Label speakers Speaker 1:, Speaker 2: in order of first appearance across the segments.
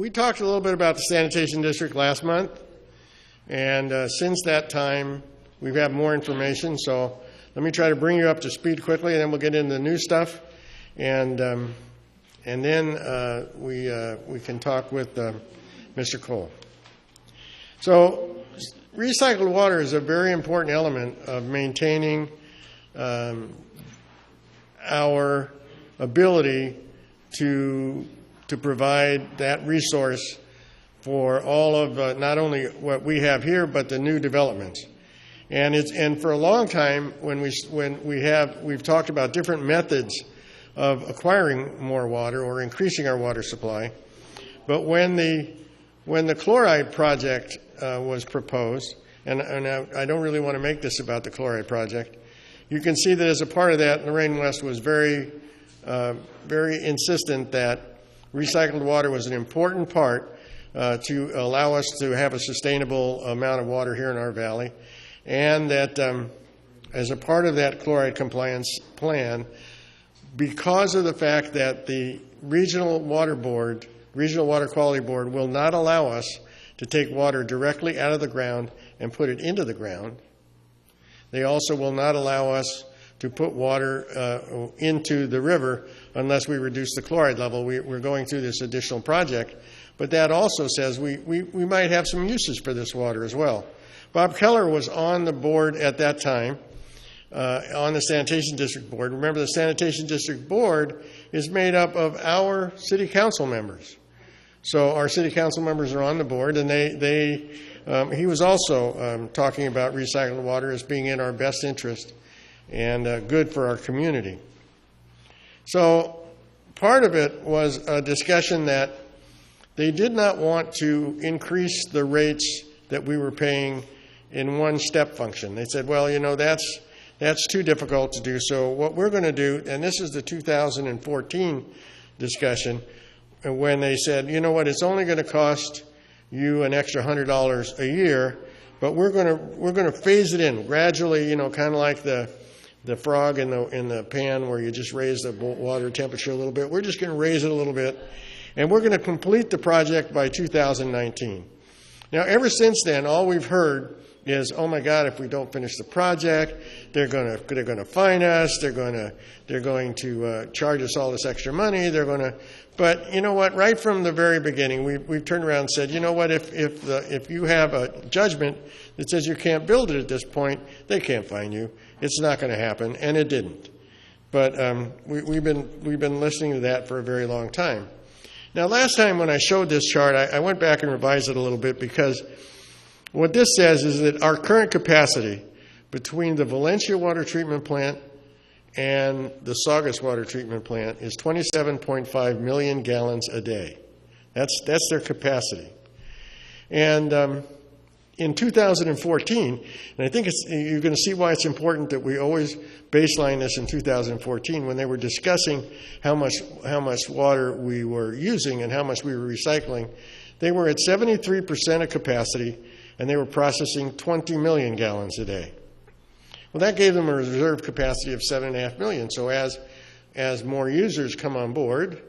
Speaker 1: we talked a little bit about the sanitation district last month, and since that time, we've had more information. So let me try to bring you up to speed quickly, and then we'll get into the new stuff, and then we can talk with Mr. Cole. So recycled water is a very important element of maintaining our ability to provide that resource for all of not only what we have here, but the new developments. And for a long time, we've talked about different methods of acquiring more water or increasing our water supply. But when the chloride project was proposed, and I don't really want to make this about the chloride project, you can see that as a part of that, Lorraine West was very insistent that recycled water was an important part to allow us to have a sustainable amount of water here in our valley, and that as a part of that chloride compliance plan, because of the fact that the Regional Water Quality Board will not allow us to take water directly out of the ground and put it into the ground, they also will not allow us to put water into the river unless we reduce the chloride level. We're going through this additional project, but that also says we might have some uses for this water as well. Bob Keller was on the board at that time, on the Sanitation District Board. Remember, the Sanitation District Board is made up of our city council members. So our city council members are on the board, and he was also talking about recycled water as being in our best interest and good for our community. So part of it was a discussion that they did not want to increase the rates that we were paying in one step function. They said, well, you know, that's too difficult to do. So what we're going to do, and this is the 2014 discussion, when they said, you know what, it's only going to cost you an extra $100 a year, but we're going to phase it in gradually, you know, kind of like the frog in the pan where you just raise the water temperature a little bit. We're just going to raise it a little bit, and we're going to complete the project by 2019. Now, ever since then, all we've heard is, oh my God, if we don't finish the project, they're going to fine us. They're going to charge us all this extra money. But you know what? Right from the very beginning, we've turned around and said, you know what? If you have a judgment that says you can't build it at this point, they can't fine you. It's not going to happen, and it didn't. But we've been listening to that for a very long time. Now, last time when I showed this chart, I went back and revised it a little bit, because what this says is that our current capacity between the Valencia water treatment plant and the Saugus water treatment plant is 27.5 million gallons a day. That's their capacity. And in 2014, and I think you're going to see why it's important that we always baseline this in 2014, when they were discussing how much water we were using and how much we were recycling, they were at 73% of capacity, and they were processing 20 million gallons a day. Well, that gave them a reserve capacity of 7.5 million. So as more users come on board,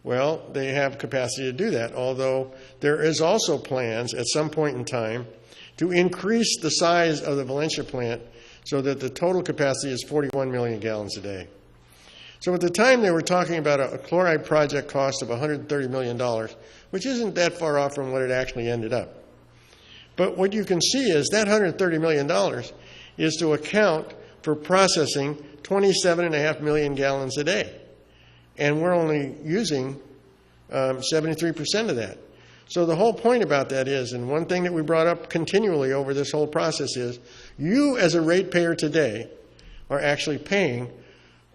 Speaker 1: well, they have capacity to do that, although there is also plans at some point in time to increase the size of the Valencia plant so that the total capacity is 41 million gallons a day. So at the time, they were talking about a chloride project cost of $130 million, which isn't that far off from what it actually ended up. But what you can see is that $130 million is to account for processing 27.5 million gallons a day. And we're only using 73% of that. So the whole point about that is, and one thing that we brought up continually over this whole process is, you as a ratepayer today are actually paying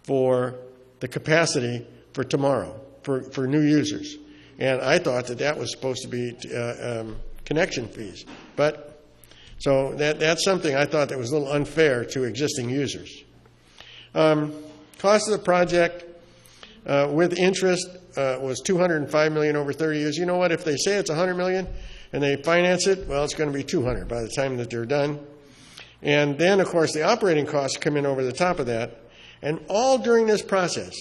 Speaker 1: for the capacity for tomorrow, for new users. And I thought that was supposed to be connection fees. But so that's something I thought that was a little unfair to existing users. Cost of the project with interest was $205 million over 30 years. You know what? If they say it's $100 million and they finance it, well, it's going to be $200 by the time that they're done. And then, of course, the operating costs come in over the top of that. And all during this process,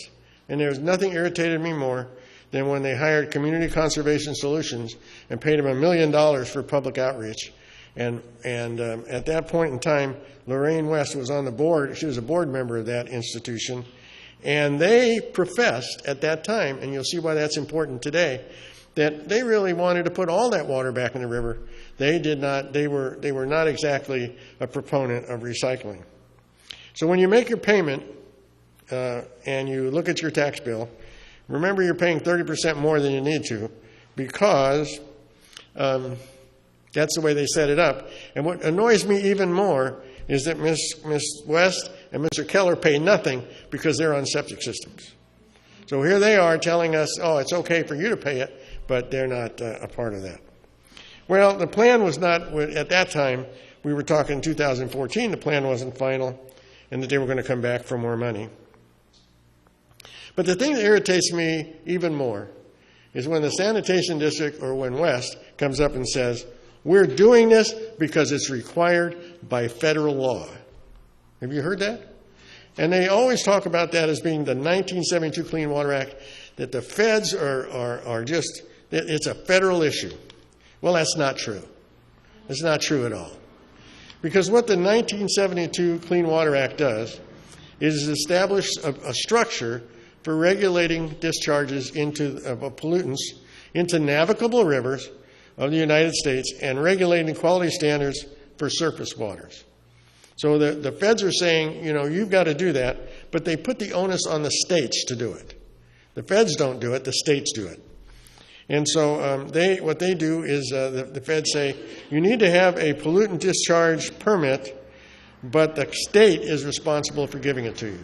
Speaker 1: and there's nothing irritated me more than when they hired Community Conservation Solutions and paid them $1 million for public outreach. And at that point in time, Lorraine West was on the board. She was a board member of that institution. And they professed at that time, and you'll see why that's important today, that they really wanted to put all that water back in the river. They did not. They were not exactly a proponent of recycling. So when you make your payment and you look at your tax bill, remember you're paying 30% more than you need to, because that's the way they set it up. And what annoys me even more is that Ms. West and Mr. Keller pay nothing because they're on septic systems. So here they are telling us, oh, it's okay for you to pay it, but they're not a part of that. Well, the plan was not, at that time, we were talking 2014, the plan wasn't final, and that they were going to come back for more money. But the thing that irritates me even more is when the sanitation district, or when West, comes up and says, we're doing this because it's required by federal law. Have you heard that? And they always talk about that as being the 1972 Clean Water Act, that the feds are just, it's a federal issue. Well, that's not true. It's not true at all. Because what the 1972 Clean Water Act does is establish a structure for regulating discharges of pollutants into navigable rivers of the United States and regulating quality standards for surface waters. So the feds are saying, you know, you've got to do that, but they put the onus on the states to do it. The feds don't do it, the states do it. And so what they do is the feds say, you need to have a pollutant discharge permit, but the state is responsible for giving it to you.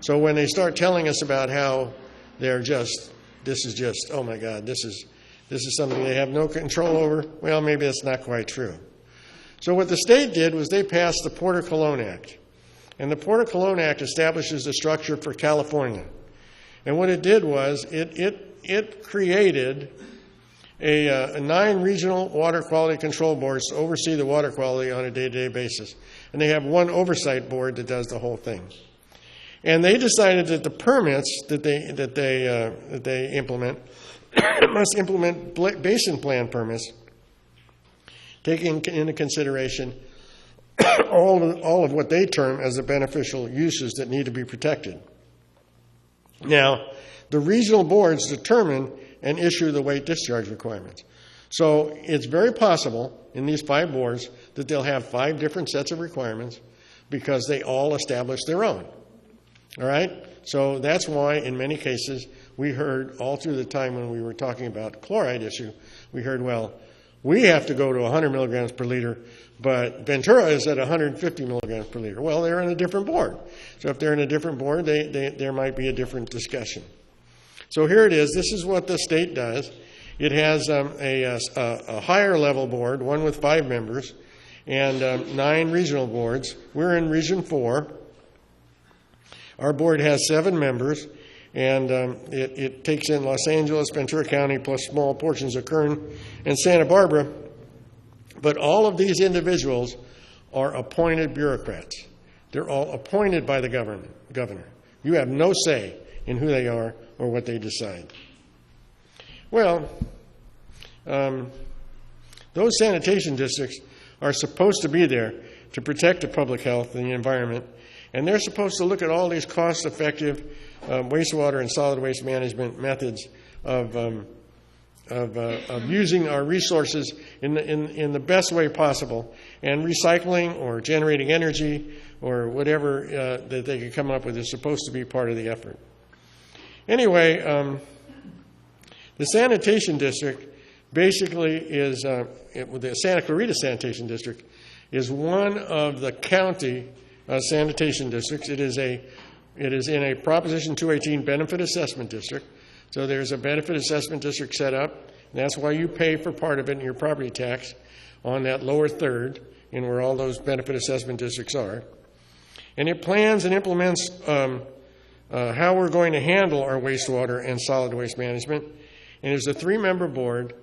Speaker 1: So when they start telling us about how they're just, this is just, oh my God, this is something they have no control over, well, maybe that's not quite true. So what the state did was they passed the Porter-Cologne Act. And the Porter-Cologne Act establishes a structure for California. And what it did was it created 9 regional water quality control boards to oversee the water quality on a day-to-day basis. And they have one oversight board that does the whole thing. And they decided that the permits that they implement must implement basin plan permits, taking into consideration all of what they term as the beneficial uses that need to be protected. Now, the regional boards determine and issue the weight discharge requirements. So it's very possible in these 5 boards that they'll have 5 different sets of requirements because they all establish their own. All right? So that's why in many cases we heard all through the time when we were talking about chloride issue, we heard, well, we have to go to 100 milligrams per liter, but Ventura is at 150 milligrams per liter. Well, they're in a different board. So if they're in a different board, there might be a different discussion. So here it is. This is what the state does. It has a higher level board, one with 5 members, and 9 regional boards. We're in Region 4. Our board has 7 members, and it takes in Los Angeles, Ventura County, plus small portions of Kern and Santa Barbara. But all of these individuals are appointed bureaucrats. They're all appointed by the governor. You have no say in who they are or what they decide. Well, those sanitation districts are supposed to be there to protect the public health and the environment, and they're supposed to look at all these cost-effective wastewater and solid waste management methods of using our resources in the best way possible, and recycling or generating energy or whatever that they could come up with is supposed to be part of the effort. Anyway, the sanitation district basically is, the Santa Clarita Sanitation District is one of the county sanitation districts. It is in a Proposition 218 benefit assessment district. So there's a benefit assessment district set up, and that's why you pay for part of it in your property tax on that lower third, and where all those benefit assessment districts are. And it plans and implements how we're going to handle our wastewater and solid waste management. And it's a 3-member board,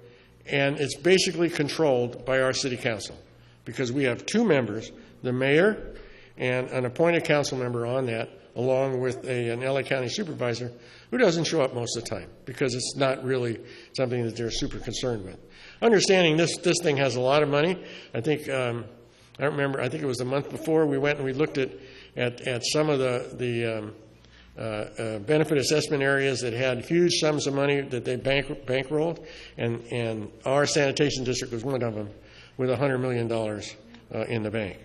Speaker 1: and it's basically controlled by our city council because we have 2 members, the mayor and an appointed council member on that, along with an LA County supervisor who doesn't show up most of the time because it's not really something that they're super concerned with. Understanding this thing has a lot of money. I think, I remember, I think it was the month before we went and we looked at some of the benefit assessment areas that had huge sums of money that they bankrolled, and our sanitation district was one of them with $100 million in the bank.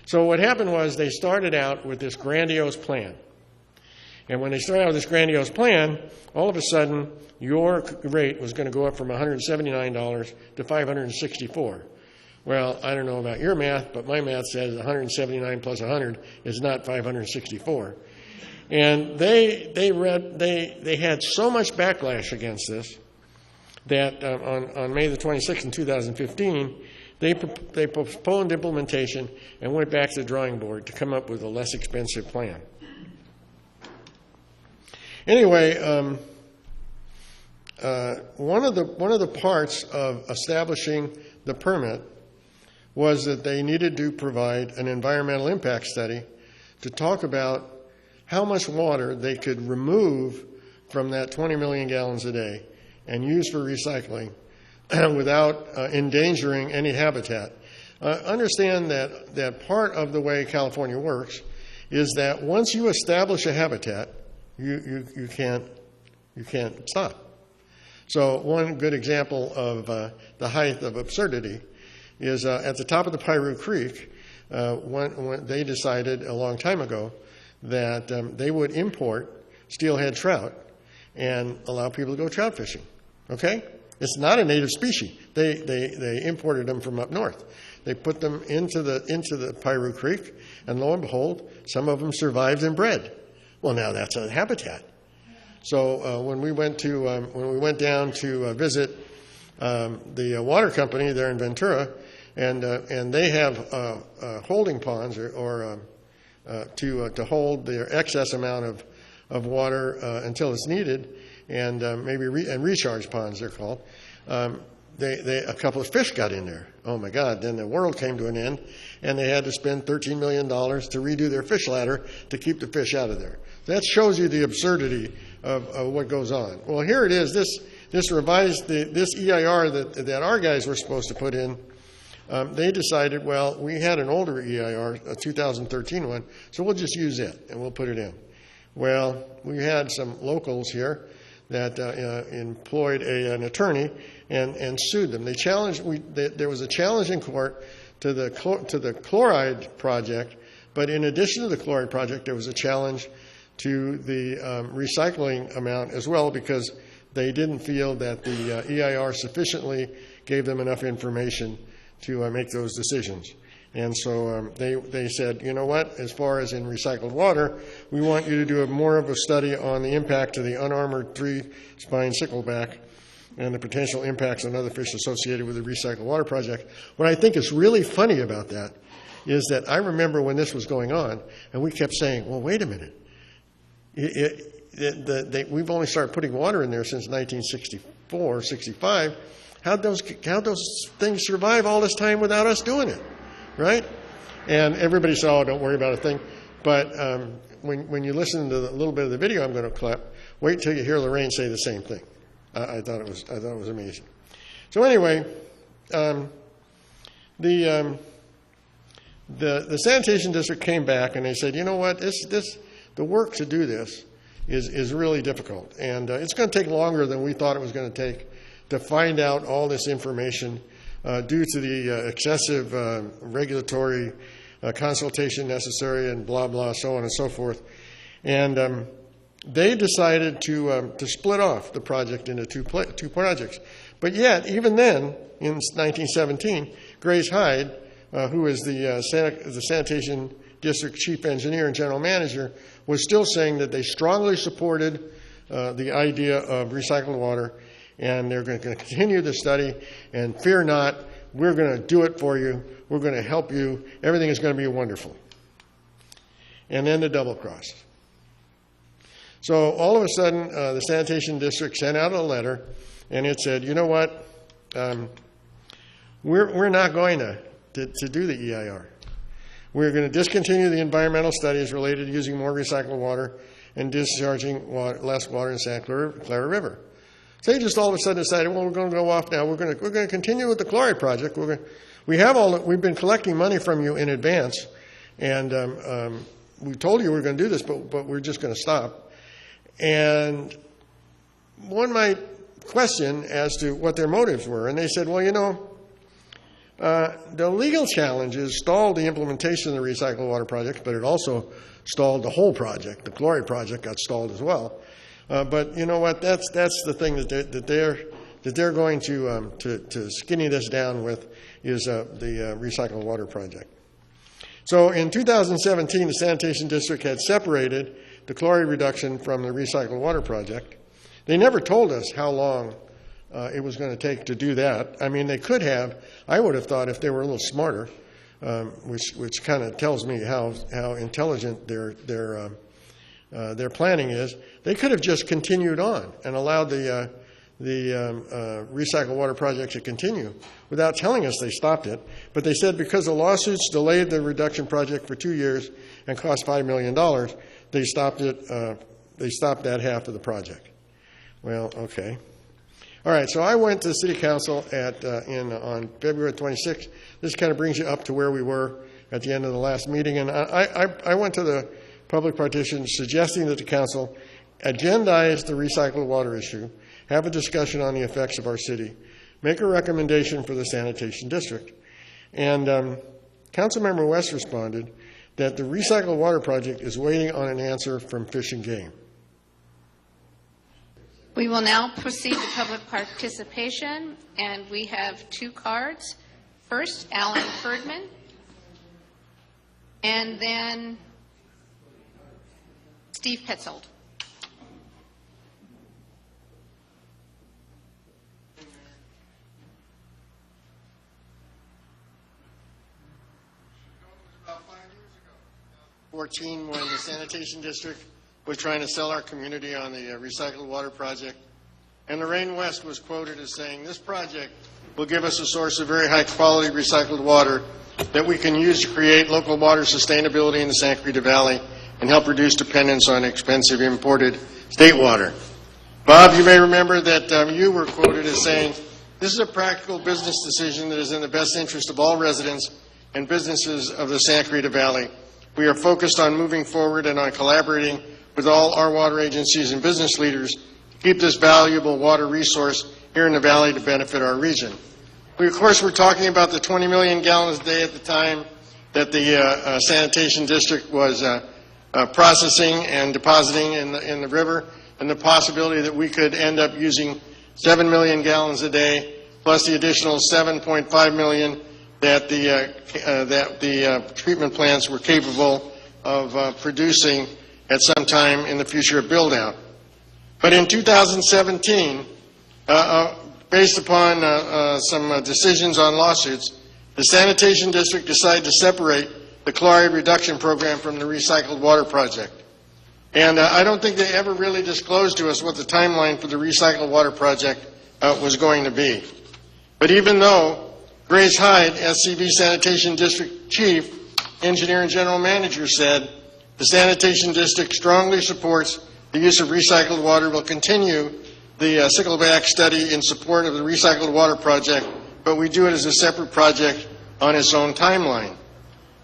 Speaker 1: So what happened was they started out with this grandiose plan. And when they started out with this grandiose plan, all of a sudden, your rate was going to go up from $179 to $564. Well, I don't know about your math, but my math says 179 plus 100 is not 564. And they had so much backlash against this that on May the 26th in 2015, they postponed implementation and went back to the drawing board to come up with a less expensive plan. Anyway, one of the parts of establishing the permit was that they needed to provide an environmental impact study to talk about how much water they could remove from that 20 million gallons a day and use for recycling without endangering any habitat. Understand that part of the way California works is that once you establish a habitat, you can't stop. So one good example of the height of absurdity is at the top of the Piru Creek, when they decided a long time ago that they would import steelhead trout and allow people to go trout fishing. Okay? It's not a native species. They imported them from up north. They put them into the Piru Creek, and lo and behold, some of them survived and bred. Well, now that's a habitat. So when we went down to visit the water company there in Ventura, and they have holding ponds to hold their excess amount of water until it's needed, and and recharge ponds they're called. A couple of fish got in there. Oh my God! Then the world came to an end, and they had to spend $13 million to redo their fish ladder to keep the fish out of there. That shows you the absurdity of what goes on. Well, here it is. This revised this EIR that our guys were supposed to put in. They decided, well, we had an older EIR, a 2013 one, so we'll just use it and we'll put it in. Well, we had some locals here that employed an attorney and sued them. They challenged. There was a challenge in court to the chloride project, but in addition to the chloride project, there was a challenge to the recycling amount as well, because they didn't feel that the EIR sufficiently gave them enough information to make those decisions. And so they said, you know what, as far as in recycled water, we want you to do more of a study on the impact of the unarmored three-spine sickleback and the potential impacts on other fish associated with the recycled water project. What I think is really funny about that is that I remember when this was going on, and we kept saying, well, wait a minute. We've only started putting water in there since 1964, 65. How'd those things survive all this time without us doing it, right? And everybody said, oh, don't worry about a thing. But when you listen to a little bit of the video I'm going to clip, wait till you hear Lorraine say the same thing. I thought it was amazing. So anyway, the sanitation district came back and they said, you know what, the work to do this is really difficult, and it's going to take longer than we thought it was going to take to find out all this information due to the excessive regulatory consultation necessary and blah, blah, so on and so forth. And they decided to split off the project into two projects. But yet, even then, in 1917, Grace Hyde, who is the sanitation district chief engineer and general manager, was still saying that they strongly supported the idea of recycled water, and they're going to continue the study, and fear not, we're going to do it for you, we're going to help you, everything is going to be wonderful. And then the double cross. So all of a sudden, the sanitation district sent out a letter, and it said, you know what, we're not going to do the EIR. We're going to discontinue the environmental studies related to using more recycled water and discharging less water in Santa Clara River. So they just all of a sudden decided, well, we're going to go off now. We're going to continue with the chloride project. We've been collecting money from you in advance, and we told you we were going to do this, but we're just going to stop. And one might question as to what their motives were, and they said, well, you know, the legal challenges stalled the implementation of the recycled water project, but it also stalled the whole project. The chloride project got stalled as well. But you know what? That's the thing that they're going to skinny this down with is the recycled water project. So in 2017, the Sanitation District had separated the chloride reduction from the recycled water project. They never told us how long it was going to take to do that. I mean, they could have. I would have thought if they were a little smarter, which kind of tells me how intelligent their planning is. They could have just continued on and allowed the recycled water project to continue without telling us they stopped it. But they said because the lawsuits delayed the reduction project for 2 years and cost $5 million, they stopped it. They stopped that half of the project. Well, okay. All right, so I went to City Council on February 26th. This kind of brings you up to where we were at the end of the last meeting. And I went to the public partition suggesting that the council agendize the recycled water issue, have a discussion on the effects of our city, make a recommendation for the sanitation district. And Councilmember West responded that the recycled water project is waiting on an answer from Fish and Game.
Speaker 2: We will now proceed to public participation, and we have 2 cards. First, Alan Ferdman, and then Steve Petzold.
Speaker 1: About 5 years ago, 2014, when the Sanitation District was trying to sell our community on the recycled water project. And Lorraine West was quoted as saying, this project will give us a source of very high quality recycled water that we can use to create local water sustainability in the Santa Clarita Valley and help reduce dependence on expensive imported state water. Bob, you may remember that you were quoted as saying, this is a practical business decision that is in the best interest of all residents and businesses of the Santa Clarita Valley. We are focused on moving forward and on collaborating with all our water agencies and business leaders to keep this valuable water resource here in the valley to benefit our region. We, of course, were talking about the 20 million gallons a day at the time that the Sanitation District was processing and depositing in the river, and the possibility that we could end up using 7 million gallons a day, plus the additional 7.5 million that the treatment plants were capable of producing at some time in the future of build-out. But in 2017, based upon some decisions on lawsuits, the Sanitation District decided to separate the chloride reduction program from the recycled water project. And I don't think they ever really disclosed to us what the timeline for the recycled water project was going to be. But even though Grace Hyde, SCV Sanitation District Chief, Engineer and General Manager, said the Sanitation District strongly supports the use of recycled water, will continue the Sickleback study in support of the recycled water project, but we do it as a separate project on its own timeline.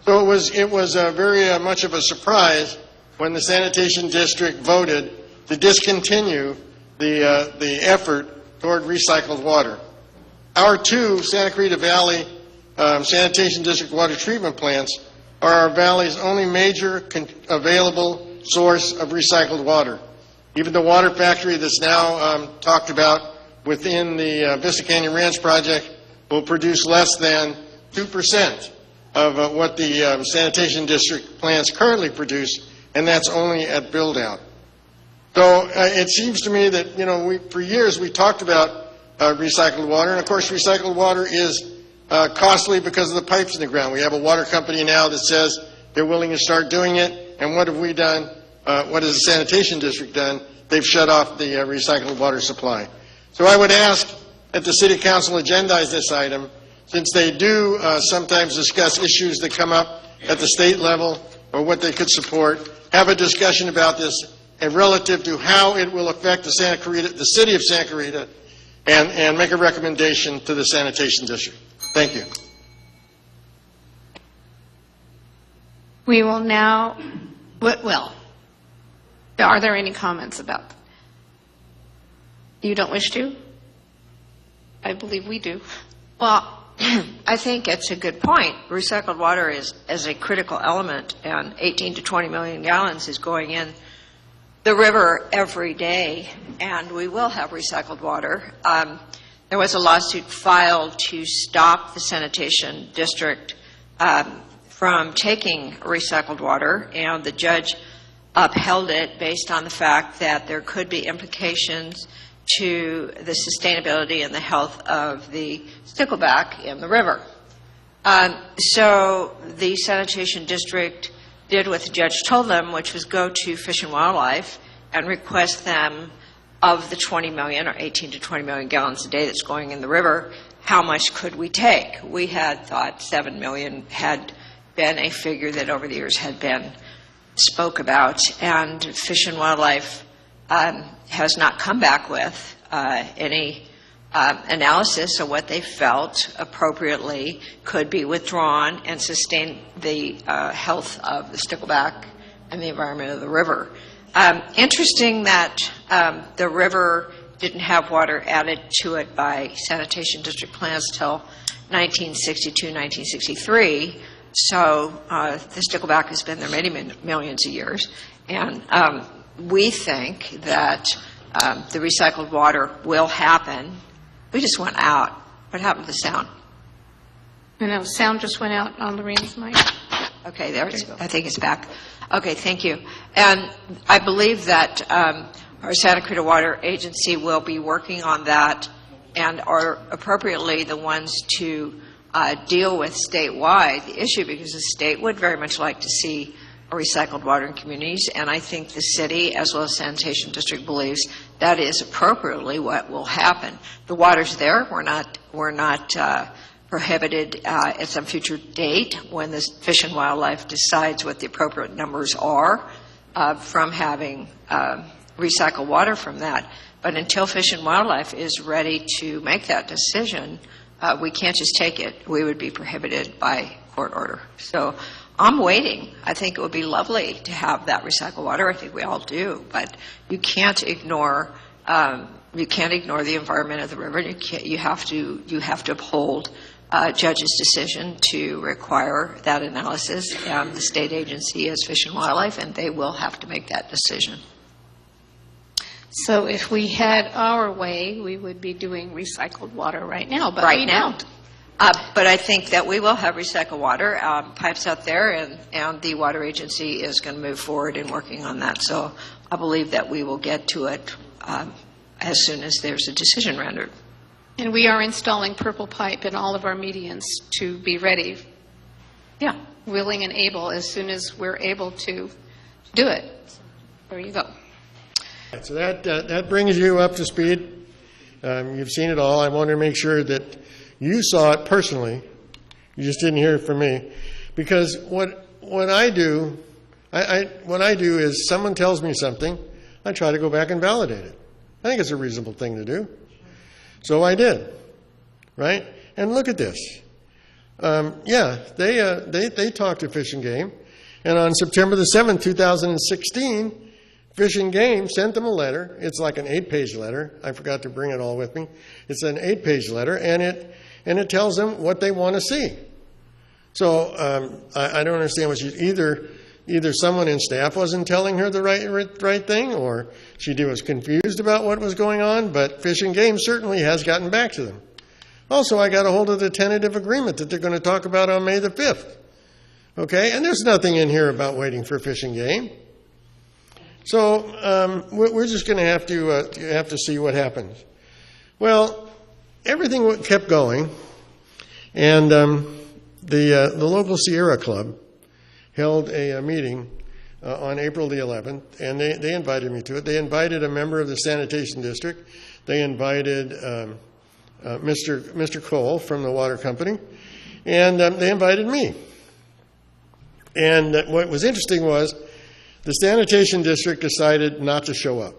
Speaker 1: So it was very much of a surprise when the Sanitation District voted to discontinue the effort toward recycled water. Our 2 Santa Clarita Valley Sanitation District water treatment plants are our valley's only major available source of recycled water. Even the water factory that's now talked about within the Vista Canyon Ranch project will produce less than 2% of what the Sanitation District plants currently produce, and that's only at build-out. So it seems to me that, for years we talked about recycled water, and of course recycled water is costly because of the pipes in the ground. We have a water company now that says they're willing to start doing it, and what have we done? What has the Sanitation District done? They've shut off the recycled water supply. So I would ask that the City Council agendize this item, since they do sometimes discuss issues that come up at the state level or what they could support, have a discussion about this relative to how it will affect the city of Santa Clarita, and make a recommendation to the sanitation district. Thank you.
Speaker 2: We will now, well, are there any comments about that? You don't wish to? I believe we do.
Speaker 3: Well, I think it's a good point. Recycled water is a critical element, and 18 to 20 million gallons is going in the river every day, and we will have recycled water. There was a lawsuit filed to stop the sanitation district from taking recycled water, and the judge upheld it based on the fact that there could be implications to the sustainability and the health of the stickleback in the river. So the sanitation district did what the judge told them, which was go to Fish and Wildlife and request them, of the 20 million or 18 to 20 million gallons a day that's going in the river, how much could we take? We had thought 7 million had been a figure that over the years had been spoke about, and Fish and Wildlife has not come back with any analysis of what they felt appropriately could be withdrawn and sustain the health of the stickleback and the environment of the river. Interesting that the river didn't have water added to it by sanitation district plans till 1962, 1963. So the stickleback has been there many millions of years. And we think that the recycled water will happen. We just went out. What happened to the sound?
Speaker 2: I know, sound just went out on Lorene's mic.
Speaker 3: Okay, there it's, I think it's back. Okay, thank you. And I believe that our Santa Clarita Water Agency will be working on that and are appropriately the ones to deal with statewide the issue, because the state would very much like to see recycled water in communities, and I think the city, as well as sanitation district, believes that is appropriately what will happen. The water's there. We're not prohibited at some future date when the Fish and Wildlife decides what the appropriate numbers are from having recycled water from that. But until Fish and Wildlife is ready to make that decision, we can't just take it. We would be prohibited by court order. So I'm waiting. I think it would be lovely to have that recycled water. I think we all do, but you can't ignore the environment of the river. You have to uphold judge's decision to require that analysis, and the state agency is Fish and Wildlife, and they will have to make that decision.
Speaker 2: So if we had our way, we would be doing recycled water right now, but
Speaker 3: right
Speaker 2: we
Speaker 3: now
Speaker 2: don't.
Speaker 3: But I think that we will have recycled water pipes out there, and the water agency is going to move forward in working on that. So I believe that we will get to it as soon as there's a decision rendered.
Speaker 2: And we are installing purple pipe in all of our medians to be ready, willing and able, as soon as we're able to do it. There you go.
Speaker 1: So that brings you up to speed. You've seen it all. I wanted to make sure that you saw it personally. You just didn't hear it from me. Because what I do is someone tells me something, I try to go back and validate it. I think it's a reasonable thing to do. So I did, right? And look at this. They talked to Fish and Game, and on September the 7th, 2016, Fish and Game sent them a letter. It's like an 8-page letter. I forgot to bring it all with me. It's an 8-page letter, and it tells them what they want to see. So I don't understand what either someone in staff wasn't telling her the right thing, or she was confused about what was going on, but Fish and Game certainly has gotten back to them. Also, I got a hold of the tentative agreement that they're going to talk about on May the 5th. Okay, and there's nothing in here about waiting for Fish and Game. So we're just going to have to see what happens. Well, everything kept going, and the local Sierra Club held a meeting on April the 11th, and they invited me to it. They invited a member of the sanitation district. They invited Mr. Cole from the water company, and they invited me. And what was interesting was the sanitation district decided not to show up.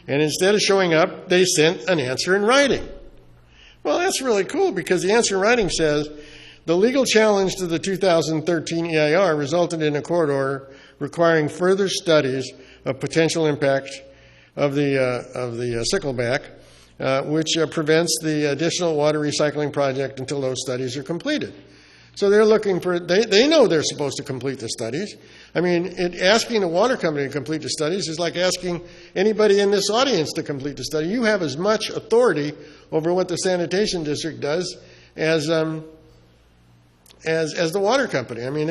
Speaker 1: And instead of showing up, they sent an answer in writing. Well, that's really cool because the answer in writing says, the legal challenge to the 2013 EIR resulted in a court order requiring further studies of potential impact of the sickleback, which prevents the additional water recycling project until those studies are completed. So they're looking for, they know they're supposed to complete the studies. I mean, asking the water company to complete the studies is like asking anybody in this audience to complete the study. You have as much authority over what the sanitation district does as the water company. I mean,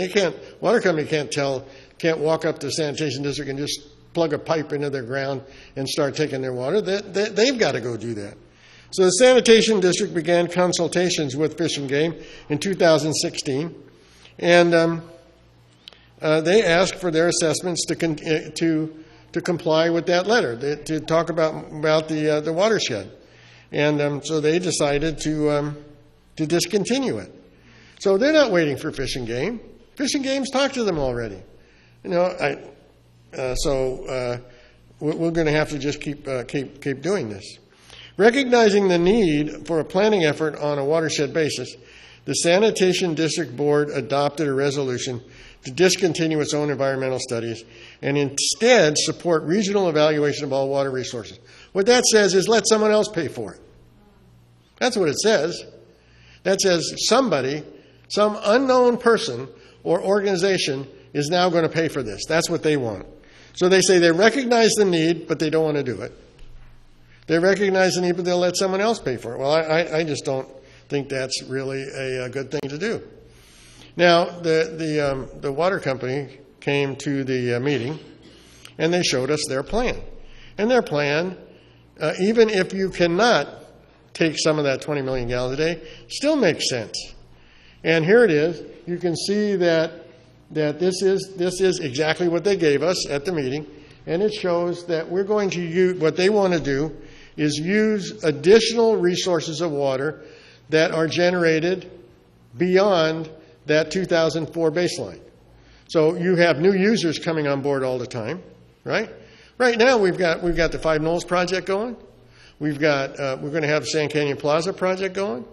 Speaker 1: water company can't walk up to the sanitation district and just plug a pipe into their ground and start taking their water. They've got to go do that. So the sanitation district began consultations with Fish and Game in 2016, and they asked for their assessments to comply with that letter, to talk about the watershed, and so they decided to discontinue it. So they're not waiting for Fish and Game. Fish and Game's talked to them already. You know, we're going to have to just keep doing this. Recognizing the need for a planning effort on a watershed basis, the Sanitation District Board adopted a resolution to discontinue its own environmental studies and instead support regional evaluation of all water resources. What that says is let someone else pay for it. That's what it says. That says somebody, some unknown person or organization is now going to pay for this. That's what they want. So they say they recognize the need, but they don't want to do it. They recognize the need, but they'll let someone else pay for it. Well, I just don't think that's really a good thing to do. Now, the water company came to the meeting, and they showed us their plan. And their plan, even if you cannot take some of that 20 million gallons a day, still makes sense. And here it is. You can see that this is exactly what they gave us at the meeting, and it shows that we're going to use, what they want to do is use additional resources of water that are generated beyond that 2004 baseline. So you have new users coming on board all the time, right? Right now we've got the Five Knolls project going. We're going to have the Sand Canyon Plaza project going.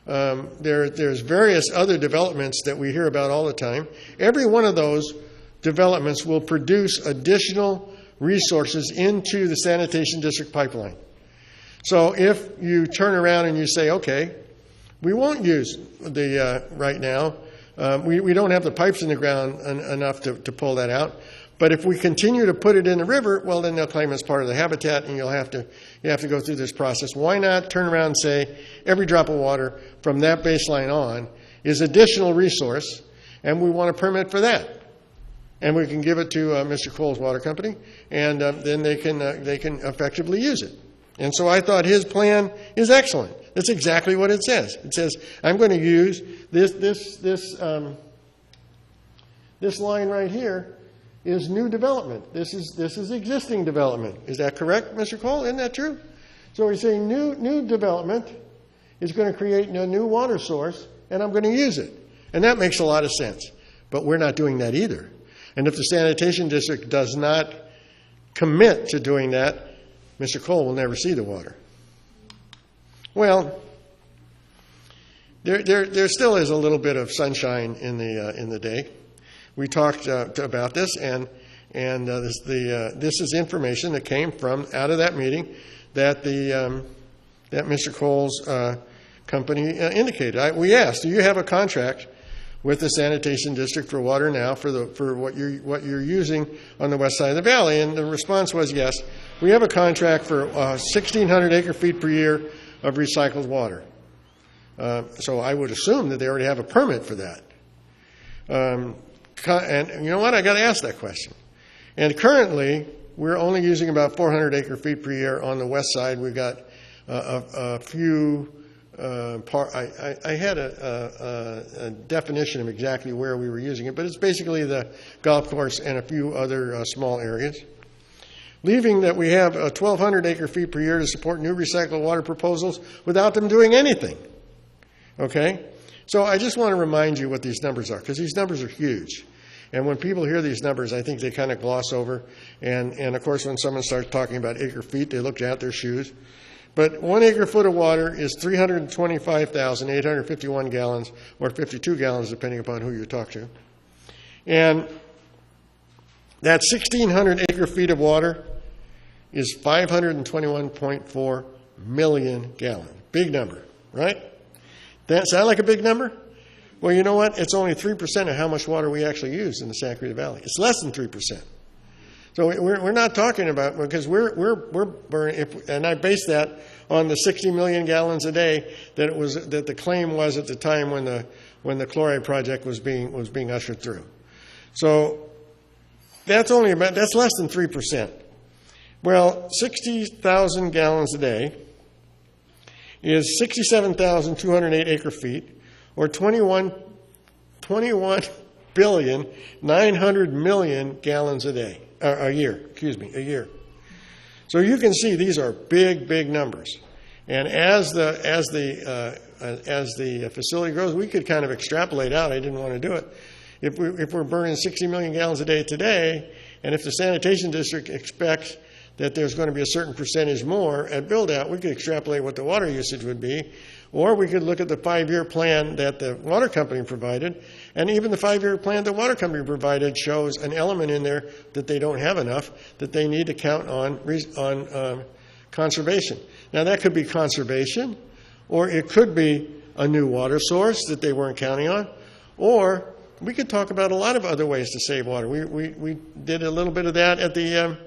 Speaker 1: There's various other developments that we hear about all the time. Every one of those developments will produce additional resources into the sanitation district pipeline. So if you turn around and you say, okay, we won't use the, right now, we don't have the pipes in the ground enough to pull that out, but if we continue to put it in the river, well, then they'll claim it's part of the habitat and you have to go through this process. Why not turn around and say every drop of water from that baseline on is additional resource, and we want a permit for that? And we can give it to Mr. Cole's water company, and then they can effectively use it. And so I thought his plan is excellent. That's exactly what it says. It says, I'm going to use this line right here is new development. This is existing development. Is that correct, Mr. Cole? Isn't that true? So he's saying new development is going to create a new water source, and I'm going to use it. And that makes a lot of sense. But we're not doing that either. And if the sanitation district does not commit to doing that, Mr. Cole will never see the water. Well, there still is a little bit of sunshine in the day. We talked about this, and this is information that came from out of that meeting that that Mr. Cole's company indicated. We asked, do you have a contract with the sanitation district for water now for what you're using on the west side of the valley? And the response was yes. We have a contract for 1,600 acre-feet per year of recycled water. So I would assume that they already have a permit for that. And you know what? I got to ask that question. And currently, we're only using about 400 acre-feet per year on the west side. We've got a few. I had a definition of exactly where we were using it, but it's basically the golf course and a few other small areas. Leaving that we have 1,200 acre-feet per year to support new recycled water proposals without them doing anything. Okay? So I just want to remind you what these numbers are, because these numbers are huge. And when people hear these numbers, I think they kind of gloss over. And of course, when someone starts talking about acre feet, they look down at their shoes. But 1 acre foot of water is 325,851 gallons, or 52 gallons, depending upon who you talk to. And that 1,600 acre feet of water is 521.4 million gallons. Big number, right? That sound like a big number? Well, you know what? It's only 3% of how much water we actually use in the Santa Clarita Valley. It's less than 3%. So we're not talking about, because we're burning, and I base that on the 60 million gallons a day that the claim was at the time when the chloride project was being ushered through. So that's less than 3%. Well, 60,000 gallons a day is 67,208 acre feet, or 21 billion 900 million gallons a day, a year. So you can see these are big numbers. And as the facility grows, we could kind of extrapolate out. I didn't want to do it. If we're burning 60 million gallons a day today, and if the sanitation district expects that there's going to be a certain percentage more at build-out, we could extrapolate what the water usage would be, or we could look at the 5-year plan that the water company provided, and even the 5-year plan the water company provided shows an element in there that they don't have enough, that they need to count on conservation. Now, that could be conservation, or it could be a new water source that they weren't counting on, or we could talk about a lot of other ways to save water. We did a little bit of that at the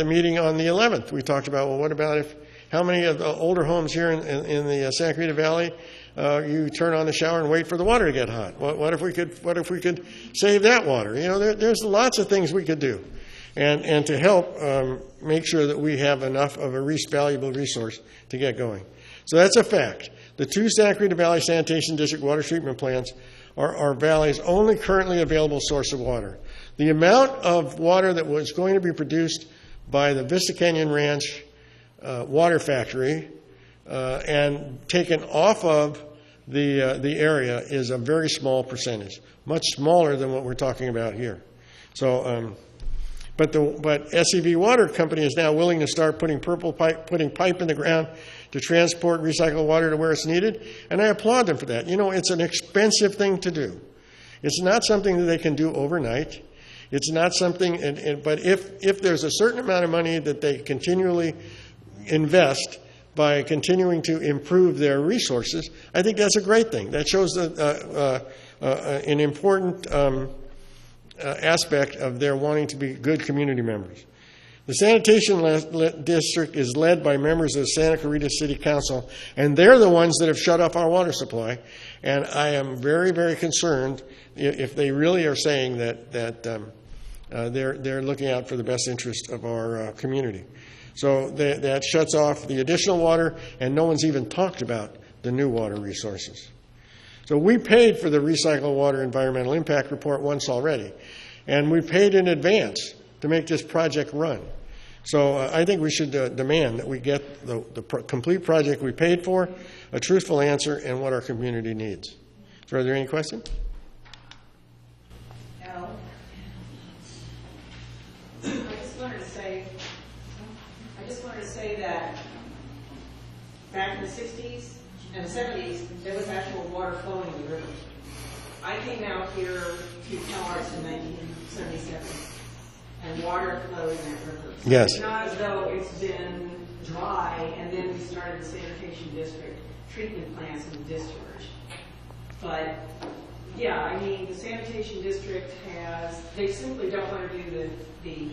Speaker 1: meeting on the 11th. We talked about, well, what about how many of the older homes here in the Santa Clarita Valley you turn on the shower and wait for the water to get hot? What if we could save that water? You know, there's lots of things we could do, and to help make sure that we have enough of a valuable resource to get going. So that's a fact. The 2 Santa Clarita Valley Sanitation District water treatment plants are our valley's only currently available source of water. The amount of water that was going to be produced by the Vista Canyon Ranch water factory and taken off of the area is a very small percentage, much smaller than what we're talking about here. So, but SCV Water Company is now willing to start putting pipe in the ground to transport recycled water to where it's needed, and I applaud them for that. You know, it's an expensive thing to do. It's not something that they can do overnight. It's not something, but if there's a certain amount of money that they continually invest by continuing to improve their resources, I think that's a great thing. That shows an important aspect of their wanting to be good community members. The sanitation district is led by members of the Santa Clarita City Council, and they're the ones that have shut off our water supply. And I am very, very concerned if they really are saying that they're looking out for the best interest of our community. So that shuts off the additional water, and no one's even talked about the new water resources. So we paid for the Recycled Water Environmental Impact Report once already, and we paid in advance to make this project run. So I think we should demand that we get the complete project we paid for, a truthful answer, and what our community needs. So are there any questions?
Speaker 4: No. I just wanted to say that back in the 60s and the 70s, there was actual water flowing in the river. I came out here to Calharts in 1977, and water flowed in that river. So
Speaker 1: yes.
Speaker 4: It's not as though it's been dry, and then we started the sanitation district treatment plants and discharge. But yeah, I mean, the sanitation district they simply don't want to do the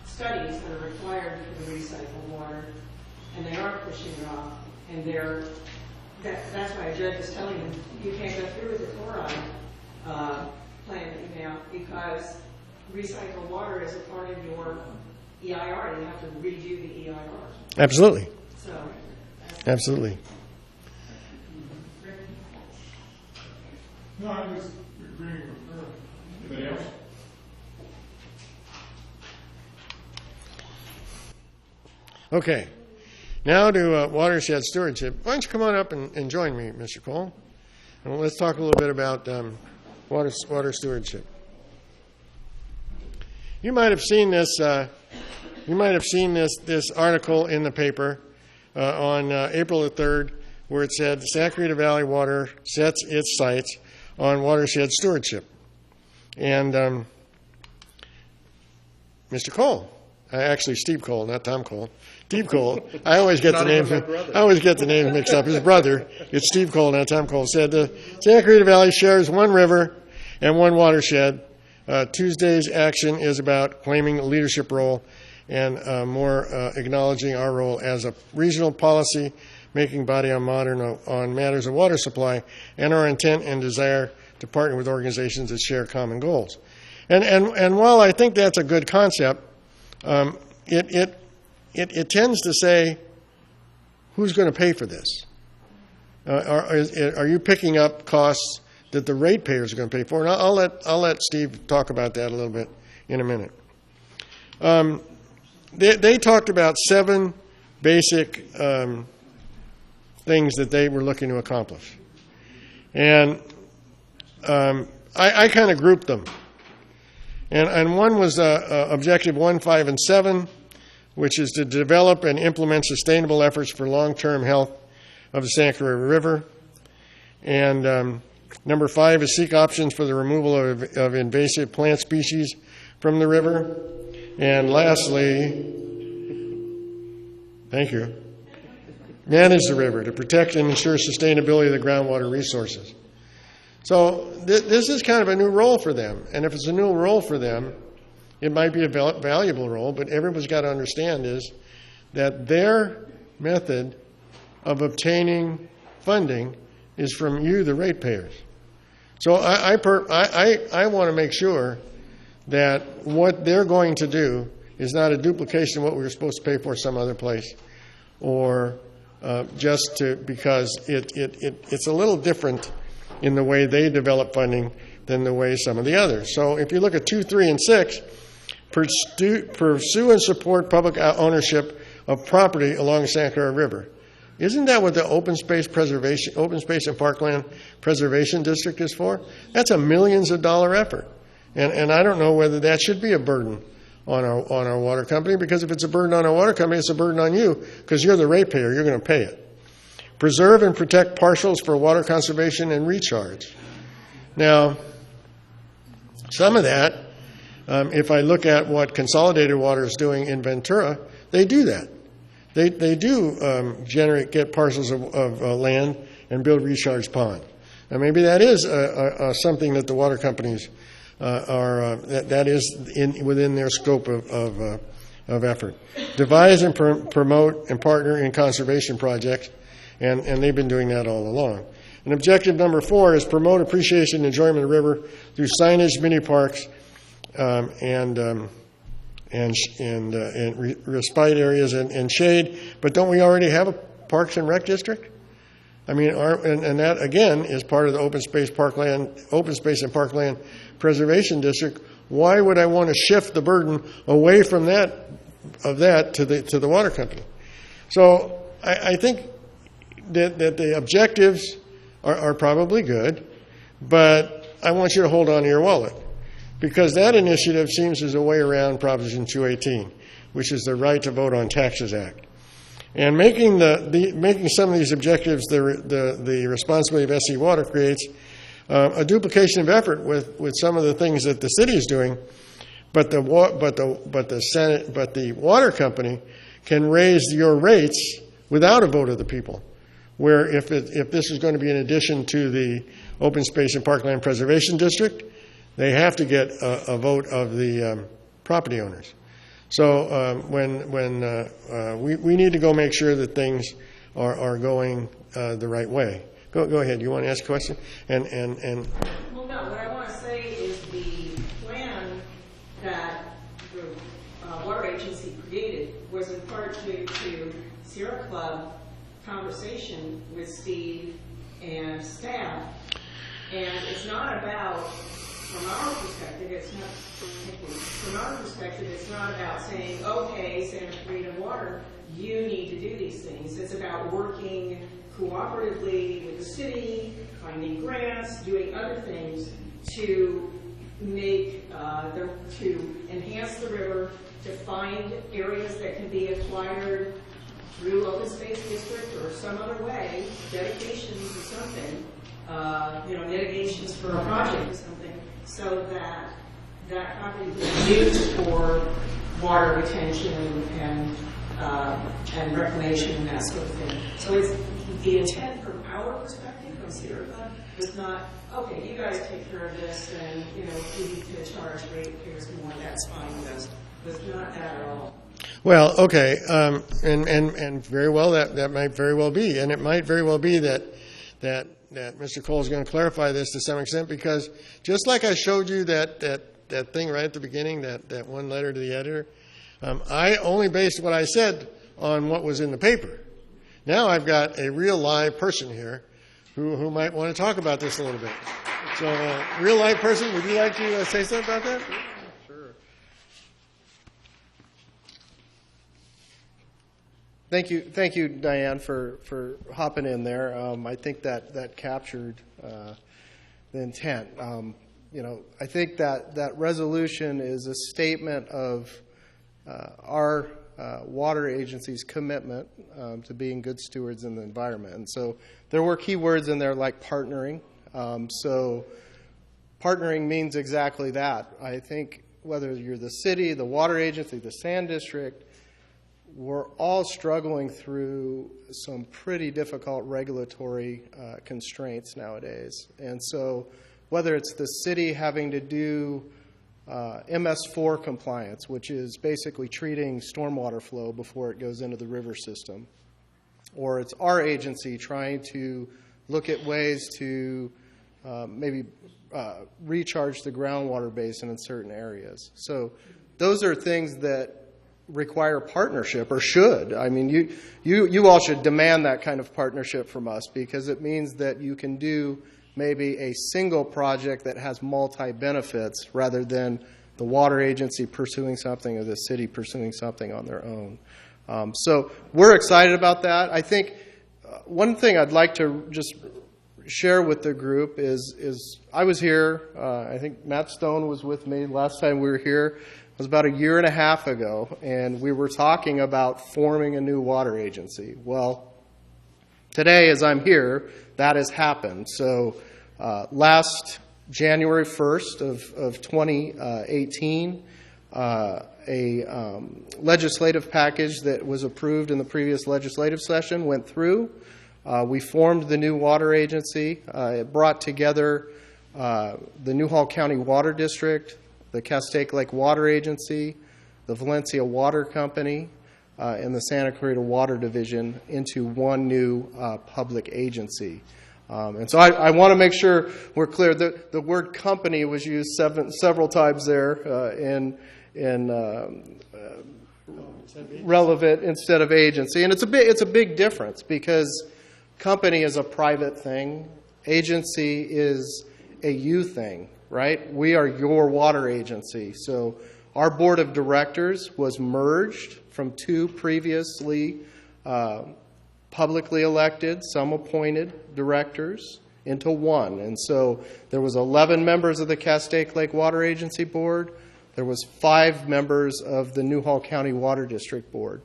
Speaker 4: studies that are required for the recycled water, and they are pushing it off. And that's why a judge is telling them you can't go through with the chloride plan that you have, because recycled water is a part of your EIR. You have to redo the EIR.
Speaker 1: Absolutely.
Speaker 4: So.
Speaker 1: Absolutely.
Speaker 5: No, I was agreeing with her. Anybody else?
Speaker 1: Okay. Now to watershed stewardship. Why don't you come on up and join me, Mr. Cole? And let's talk a little bit about water stewardship. You might have seen this. You might have seen this article in the paper on April the 3rd, where it said Santa Clarita Valley Water sets its sights on watershed stewardship. And Mr. Cole, actually Steve Cole, not Tom Cole. Steve Cole. I always get the names mixed up. His brother, it's Steve Cole, not Tom Cole, said the Santa Clarita Valley shares one river and one watershed. Tuesday's action is about claiming a leadership role and more acknowledging our role as a regional policy-making body on matters of water supply, and our intent and desire to partner with organizations that share common goals. And while I think that's a good concept, it tends to say, who's going to pay for this? Are you picking up costs that the ratepayers are going to pay for? And I'll let Steve talk about that a little bit in a minute. They talked about 7 basic things that they were looking to accomplish. And I kind of grouped them. And one was objective 1, 5, and 7, which is to develop and implement sustainable efforts for long-term health of the Santa Clarita River. And number 5 is seek options for the removal of invasive plant species from the river. And lastly, thank you, manage the river to protect and ensure sustainability of the groundwater resources. So this is kind of a new role for them. And if it's a new role for them, it might be a valuable role, but everyone's got to understand is that their method of obtaining funding is from you, the ratepayers. So I want to make sure that what they're going to do is not a duplication of what we were supposed to pay for some other place, or because it's a little different in the way they develop funding than the way some of the others. So if you look at 2, 3, and 6, pursue and support public ownership of property along the Santa Clarita River. Isn't that what the Open Space and Parkland Preservation District is for? That's a millions of dollar effort. And I don't know whether that should be a burden on our water company, because if it's a burden on our water company, it's a burden on you, because you're the ratepayer, you're going to pay it. Preserve and protect parcels for water conservation and recharge. Now, some of that, if I look at what Consolidated Water is doing in Ventura, they do that. They do get parcels of land and build recharge ponds. And maybe that is something that the water companies that is within their scope of effort. Devise and promote and partner in conservation projects, and they've been doing that all along. And objective number 4 is promote appreciation and enjoyment of the river through signage, mini parks, and respite areas and shade. But don't we already have a Parks and Rec district? I mean, and that again is part of the Open Space and Parkland Preservation District. Why would I want to shift the burden away from that to the water company? So I think that the objectives are probably good, but I want you to hold on to your wallet, because that initiative seems as a way around Proposition 218, which is the Right to Vote on Taxes Act. And making some of these objectives the responsibility of SC Water creates a duplication of effort with some of the things that the city is doing, but the water company can raise your rates without a vote of the people. Where if this is going to be in addition to the Open Space and Parkland Preservation District, they have to get a vote of the property owners. So we need to go make sure that things are going the right way. Go ahead. You want to ask a question?
Speaker 4: Well, no. What I want to say is the plan that the water agency created was in part due to Sierra Club conversation with Steve and staff, and it's not about from our perspective, it's not, from our perspective, it's not about saying, okay, Santa Clarita Water, you need to do these things. It's about working cooperatively with the city, finding grants, doing other things to make, to enhance the river, to find areas that can be acquired through open space district or some other way, dedications or something, mitigations for a project or something, so that that property can be used for water retention and reclamation and that sort of thing. So it's the intent from our perspective, from Sierra Club, was not, okay, you guys take care of this, and we need to charge ratepayers more. That's fine with us. Was not that at all.
Speaker 1: Well, okay, and very well, that might very well be, and it might very well be that Mr. Cole is going to clarify this to some extent, because just like I showed you that thing right at the beginning, that one letter to the editor, I only based what I said on what was in the paper. Now I've got a real live person here who might want to talk about this a little bit. So, real live person, would you like to say something about that?
Speaker 6: Thank you, Diane, for hopping in there. I think that captured the intent. I think that resolution is a statement of our water agency's commitment to being good stewards in the environment. And so there were key words in there like partnering. So partnering means exactly that. I think whether you're the city, the water agency, the sand district, we're all struggling through some pretty difficult regulatory constraints nowadays. And so whether it's the city having to do MS4 compliance, which is basically treating stormwater flow before it goes into the river system, or it's our agency trying to look at ways to maybe recharge the groundwater basin in certain areas. So those are things that require partnership, or should. I mean, you all should demand that kind of partnership from us, because it means that you can do maybe a single project that has multi-benefits rather than the water agency pursuing something or the city pursuing something on their own. So we're excited about that. I think one thing I'd like to just share with the group is I was here, I think Matt Stone was with me last time we were here. It was about a year and a half ago, and we were talking about forming a new water agency. Well, today, as I'm here, that has happened. So last January 1st of 2018, a legislative package that was approved in the previous legislative session went through. We formed the new water agency. It brought together the Newhall County Water District, the Castaic Lake Water Agency, the Valencia Water Company, and the Santa Clarita Water Division into one new public agency. And so I want to make sure we're clear. The word company was used several times there in relevant instead of agency. And it's a big difference, because company is a private thing. Agency is a you thing, right? We are your water agency. So our board of directors was merged from two previously publicly elected, some appointed directors into one. And so there was 11 members of the Castaic Lake Water Agency Board. There was 5 members of the Newhall County Water District Board.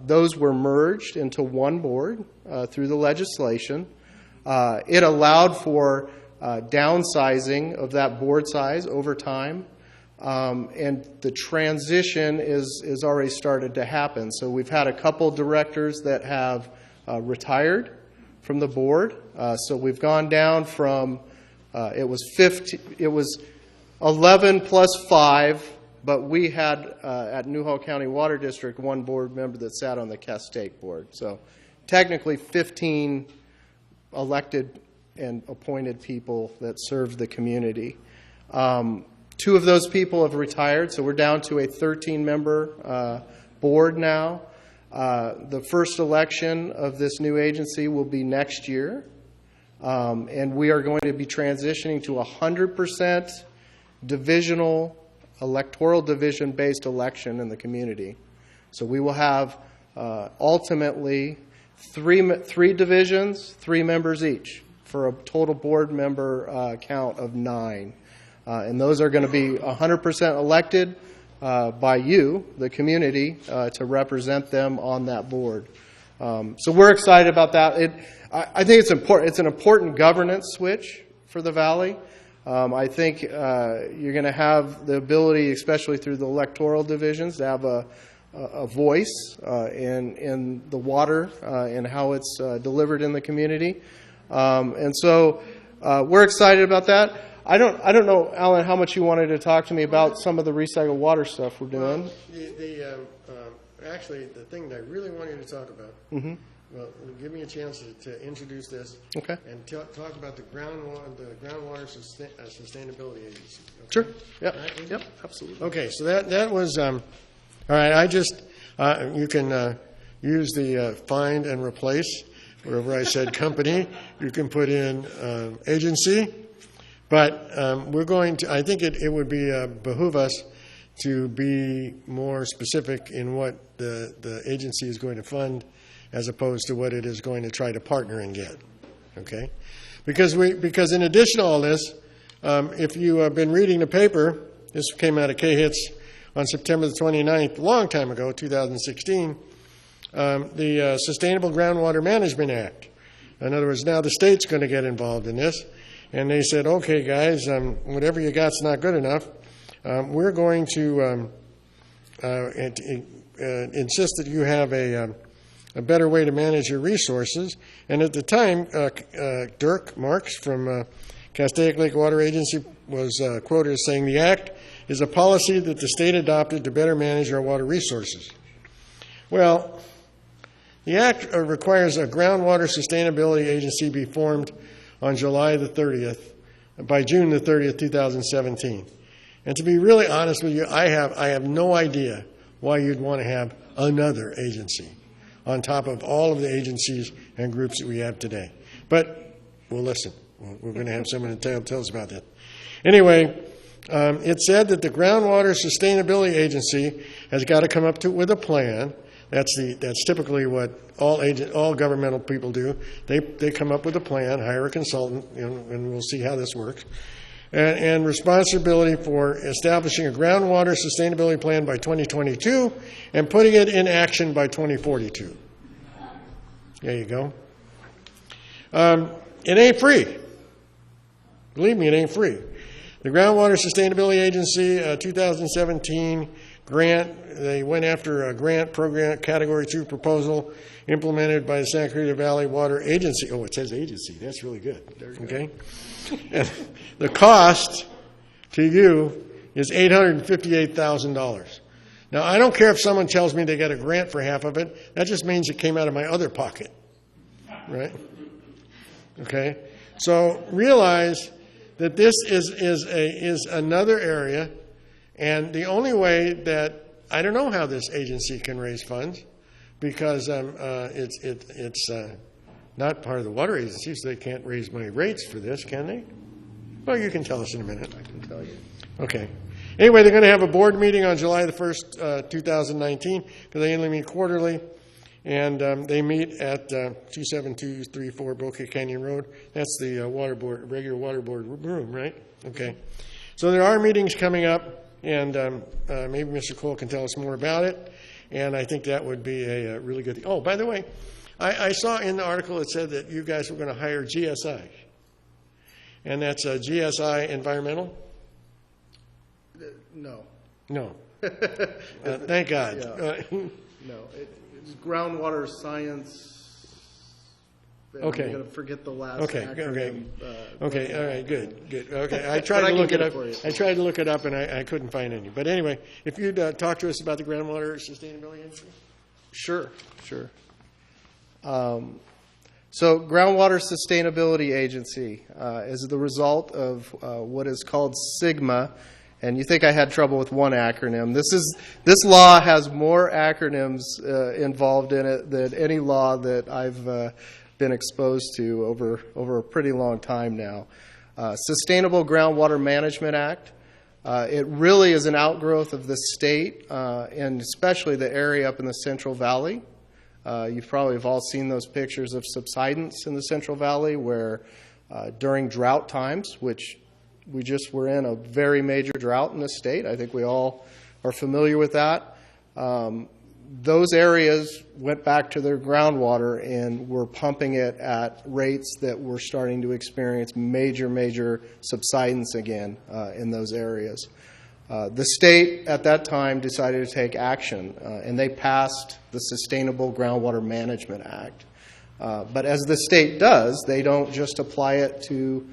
Speaker 6: Those were merged into one board through the legislation. It allowed for downsizing of that board size over time. And the transition is already started to happen. So we've had a couple directors that have retired from the board. So we've gone down from it was 11 plus 5, but we had at Newhall County Water District one board member that sat on the Castaic board. So technically 15 elected and appointed people that served the community. 2 of those people have retired, so we're down to a 13-member board now. The first election of this new agency will be next year, and we are going to be transitioning to 100% electoral division-based election in the community. So we will have ultimately three divisions, 3 members each, for a total board member count of 9. And those are going to be 100% elected by you, the community, to represent them on that board. So we're excited about that. I think it's important. It's an important governance switch for the Valley. I think you're going to have the ability, especially through the electoral divisions, to have a voice in the water and how it's delivered in the community. And so we're excited about that. I don't know, Alan, how much you wanted to talk to me about some of the recycled water stuff we're doing.
Speaker 1: Actually, the thing that I really wanted to talk about, well, give me a chance to introduce this.
Speaker 6: Okay.
Speaker 1: And talk about the groundwater sustainability agency. Okay?
Speaker 6: Sure. Yep.
Speaker 1: Right?
Speaker 6: Yep. Absolutely.
Speaker 1: Okay. So that was all right. I just you can use the find and replace wherever I said company. You can put in agency, but we're going to. I think it would be behoove us to be more specific in what the agency is going to fund, as opposed to what it is going to try to partner and get, okay? Because in addition to all this, if you have been reading the paper, this came out of K-HITS on September the 29th, a long time ago, 2016, the Sustainable Groundwater Management Act. In other words, now the state's going to get involved in this, and they said, okay, guys, whatever you got's not good enough. We're going to insist that you have a better way to manage your resources. And at the time, Dirk Marks from Castaic Lake Water Agency was quoted as saying, "The act is a policy that the state adopted to better manage our water resources." Well, the act requires a groundwater sustainability agency be formed on July the 30th, by June the 30th, 2017. And to be really honest with you, I have no idea why you'd want to have another agency on top of all of the agencies and groups that we have today. But we'll listen. We're going to have someone to tell us about that. Anyway, it said that the Groundwater Sustainability Agency has got to come up with a plan. That's typically what all governmental people do. They come up with a plan, hire a consultant, and we'll see how this works. And responsibility for establishing a groundwater sustainability plan by 2022 and putting it in action by 2042. There you go. It ain't free. Believe me, it ain't free. The Groundwater Sustainability Agency 2017 grant, they went after a grant program Category 2 proposal implemented by the Santa Clarita Valley Water Agency. Oh, it says agency. That's really good. Okay. And the cost to you is $858,000. Now, I don't care if someone tells me they got a grant for half of it. That just means it came out of my other pocket, right? Okay? So realize that this is another area, and the only way that, I don't know how this agency can raise funds, because it's not part of the water agency, so they can't raise my rates for this, can they? Well, you can tell us in a minute.
Speaker 6: I can tell you. Okay.
Speaker 1: Anyway, they're going to have a board meeting on July the 1st, 2019, because they only meet quarterly, and they meet at 27234 Bouquet Canyon Road. That's the regular water board room, right? Okay. So there are meetings coming up, and maybe Mr. Cole can tell us more about it, and I think that would be a really good thing. Oh, by the way, I saw in the article it said that you guys were going to hire GSI, and that's GSI Environmental?
Speaker 6: No.
Speaker 1: No. Thank God.
Speaker 6: Yeah. No. It's groundwater science.
Speaker 1: Okay.
Speaker 6: I'm going to forget the last
Speaker 1: acronym. Okay. All right. Good. Okay. I
Speaker 6: But
Speaker 1: tried
Speaker 6: I
Speaker 1: to
Speaker 6: can
Speaker 1: look
Speaker 6: get
Speaker 1: it
Speaker 6: it
Speaker 1: up.
Speaker 6: for you.
Speaker 1: I tried to look it up, and I couldn't find any. But anyway, if you'd talk to us about the groundwater sustainability agency.
Speaker 6: Sure. So Groundwater Sustainability Agency is the result of what is called SIGMA, and you think I had trouble with one acronym. This law has more acronyms involved in it than any law that I've been exposed to over a pretty long time now. Sustainable Groundwater Management Act, It really is an outgrowth of the state, and especially the area up in the Central Valley. You probably have all seen those pictures of subsidence in the Central Valley where during drought times, which we just were in a very major drought in the state. I think we all are familiar with that. Those areas went back to their groundwater and were pumping it at rates that were starting to experience major subsidence again in those areas. The state at that time decided to take action, and they passed the Sustainable Groundwater Management Act. But as the state does, they don't just apply it to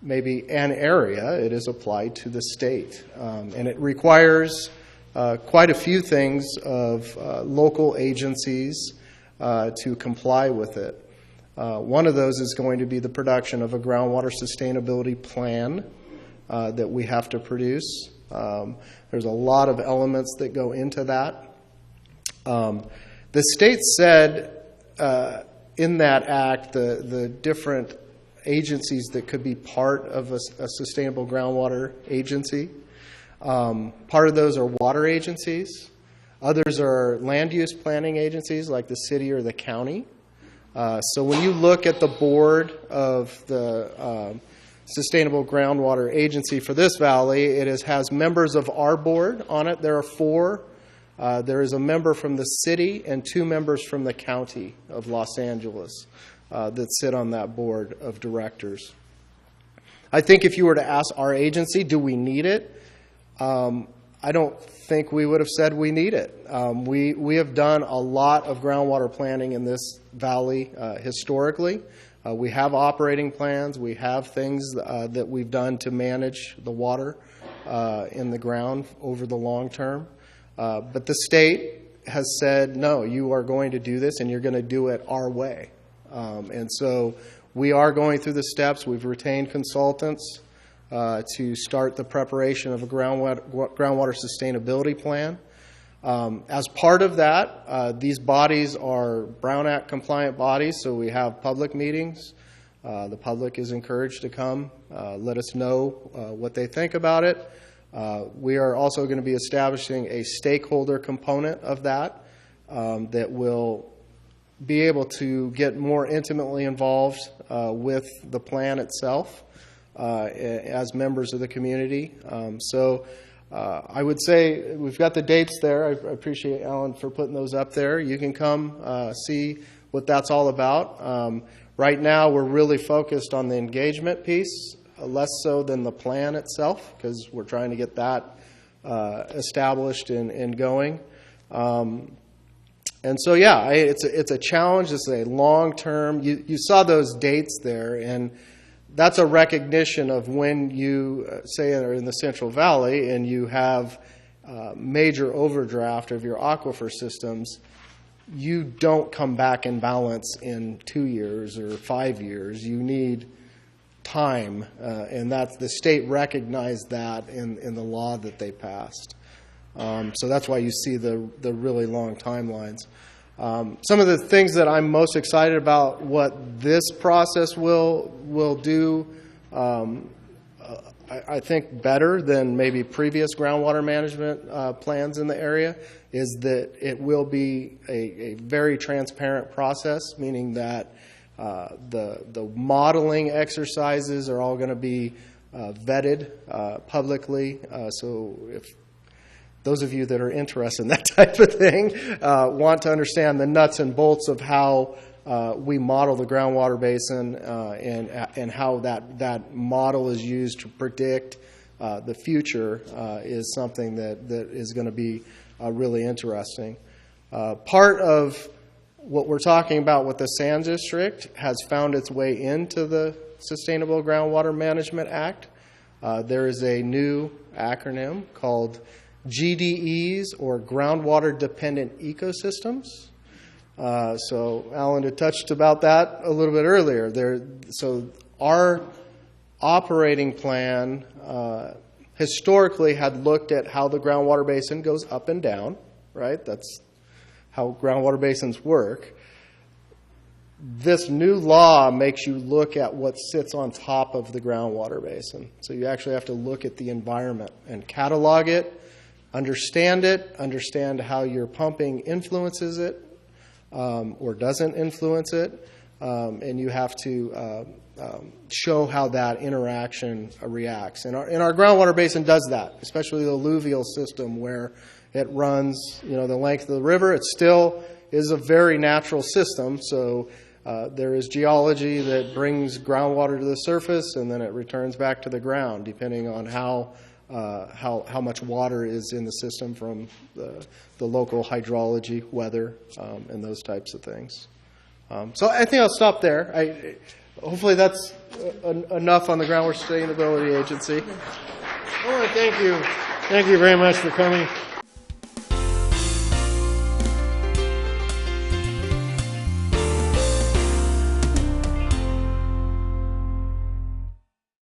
Speaker 6: maybe an area, it is applied to the state. And it requires quite a few things of local agencies to comply with it. One of those is going to be the production of a groundwater sustainability plan that we have to produce. There's a lot of elements that go into that. The state said in that act the different agencies that could be part of a sustainable groundwater agency. Part of those are water agencies. Others are land use planning agencies like the city or the county. So when you look at the board of the Sustainable Groundwater Agency for this valley, it has members of our board on it. There are 4. There is a member from the city and 2 members from the county of Los Angeles that sit on that board of directors. I think if you were to ask our agency, do we need it? I don't think we would have said we need it. We have done a lot of groundwater planning in this valley historically. We have operating plans. We have things that we've done to manage the water in the ground over the long term. But the state has said, no, you are going to do this and you're going to do it our way. And so we are going through the steps. We've retained consultants to start the preparation of a groundwater sustainability plan. As part of that, these bodies are Brown Act compliant bodies, so we have public meetings. The public is encouraged to come, let us know what they think about it. We are also going to be establishing a stakeholder component of that that will be able to get more intimately involved with the plan itself as members of the community. So I would say we've got the dates there. I appreciate Alan for putting those up there. You can come see what that's all about. Right now we're really focused on the engagement piece, less so than the plan itself, because we're trying to get that established and going. And so, yeah, it's a challenge. It's a long-term. You saw those dates there, and that's a recognition of when you, say, are in the Central Valley and you have major overdraft of your aquifer systems, you don't come back in balance in 2 years or 5 years. You need time, and that's the state recognized that in the law that they passed. So that's why you see the really long timelines. Some of the things that I'm most excited about what this process will do, I think better than maybe previous groundwater management plans in the area, is that it will be a very transparent process, meaning that the modeling exercises are all going to be vetted publicly. So if those of you that are interested in that type of thing want to understand the nuts and bolts of how we model the groundwater basin and how that model is used to predict the future is something that is going to be really interesting. Part of what we're talking about with the Sand District has found its way into the Sustainable Groundwater Management Act. There is a new acronym called GDEs, or Groundwater Dependent Ecosystems. So Alan had touched about that a little bit earlier. So our operating plan historically had looked at how the groundwater basin goes up and down, right? That's how groundwater basins work. this new law makes you look at what sits on top of the groundwater basin. So you actually have to look at the environment and catalog it, understand how your pumping influences it or doesn't influence it, and you have to show how that interaction reacts. And our groundwater basin does that, especially the alluvial system where it runs, the length of the river. It still is a very natural system, so there is geology that brings groundwater to the surface, and then it returns back to the ground, depending on how much water is in the system from the local hydrology, weather, and those types of things. So I think I'll stop there. Hopefully that's enough on the Groundwater Sustainability Agency.
Speaker 1: I want to thank you very much for coming.